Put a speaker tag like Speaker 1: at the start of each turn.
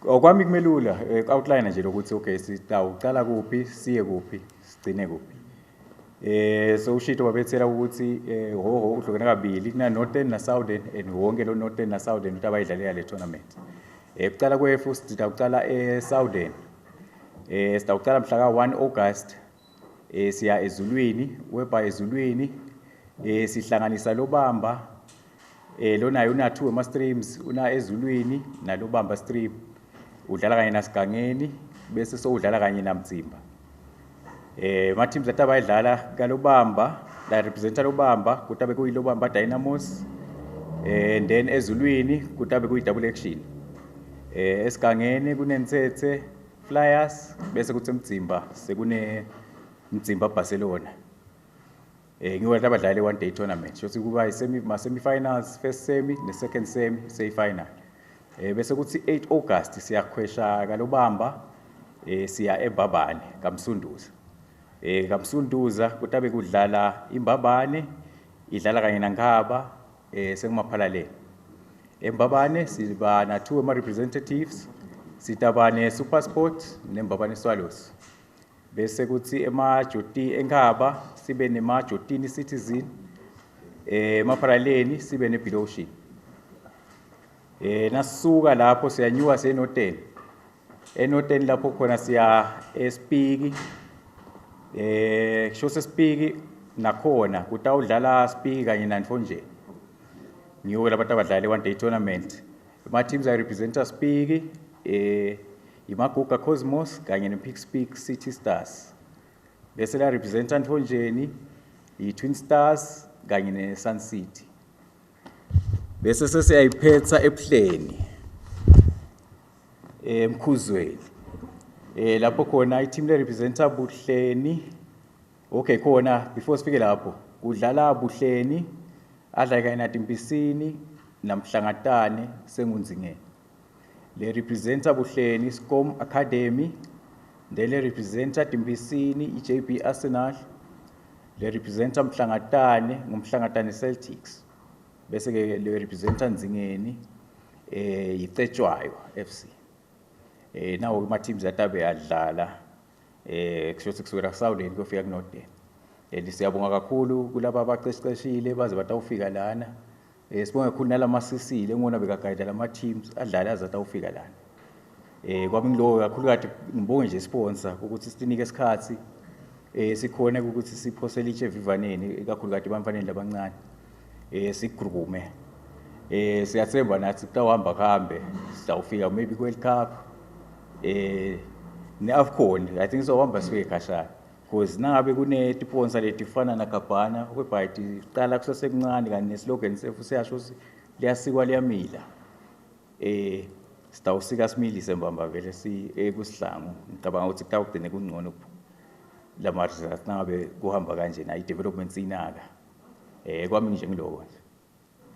Speaker 1: Okwami kumelula outline nje lokuthi okay sitawuqala kuphi siye kuphi sigcine kuphi. So ushito babethela ukuthi hoho uhlukene kabili kuna Northern na Southern and wonke lo Northern na Southern ubayidlalela le tournament. Kuqala kwefu sitawuqala eSouthern. Sitawuqala mhla ka 1 August siya ezulwini weba ezulwini sihlanganisa lobamba lona una 2 ama streams una ezulwini nalobamba stream udlala kanye nasigangeni bese so udlala kanye namtsimba. Ma teams atabayidlala kalobamba la representa lobamba kutabe kuyilobamba Dynamos and then ezulwini kutabe kuyi double action. Esigangeni kunensethe Flyers bese kuthi Mtsimba sekune Mtsimba Barcelona. Ngiwo labadlali one day tournament shothi kuba semi finals first semi ne second semi semi final. Bese kuthi 8 August siyakhwesha kalobamba siya eBhabhane kaMsunduza. kaMsunduza kutabe kudlala iMbabane idlala kanye naNkhaba sekumaphalaleni. eMbabane siba na 2 ama representatives sitabane SuperSport neMbabane Swallows. Bese kuthi emajoti eNkhaba sibe nemajotini Citizen emaphalaleni sibe neBelow Ocean. Nasuka lapho siyanyuka seNorthern. eNorthern lapho khona siya eSpiki shose Spiki nakhona kutawudlala Spiki kanye naNfonjeni. Ngiyo labantu abadlala one day tournament. Ma teams ay representa Spiki iMaguga Cosmos kanye nePickSpeak City Stars. Bese la representa Nfonjeni iTwin Stars kanye neSun City. Bese sesiyayiphetha ePhleni eMkhuzweni. Lapho khona iteam le representa Buhleni. Okay khona before sifike lapho kudlala Buhleni adla kanye naTimpisini namhlangatane sengunzingene. Le representa Buhleni Scom Academy, then le representa Timpisini iJB Arsenal, le representa Mhlangatane ngumhlangatane Celtics. Bese ke le representa Nzingeni iCetshwayo FC. Nawo kuma teams atabe adlala kushothi kusukela Southern kufika kuNorthern. Siyabonga kakhulu kulabo abaqeqeshile baze batawufika lana. Sibonga kakhulu nalama sisile ngona bekagayida lama teams adlala azatawufika lana. Kwami ngilo kakhulu kade ngibonge nje sponsor ukuthi sitinike isikhathi sikhona ukuthi siphosele iChef Ivaneni kakhulu kade bamfanele labancane. Sigrume. Siyathemba nathi kutawuhamba kahambe sitawufika maybe World Cup neAFCON. I think so hamba sibe khashana. Because nangabe kune sponsor letifana naGabana kwebhayiti qala kusasekuncane kanye neslogan sefu siyasho liyasikwa liyamila. Sitawusika similise mbamba vele kuSihlangu. Ngicabanga ukuthi kutawugcine kungcono lama results nangabe kuhamba kanje na development inaka. Kwami nje ngiloko.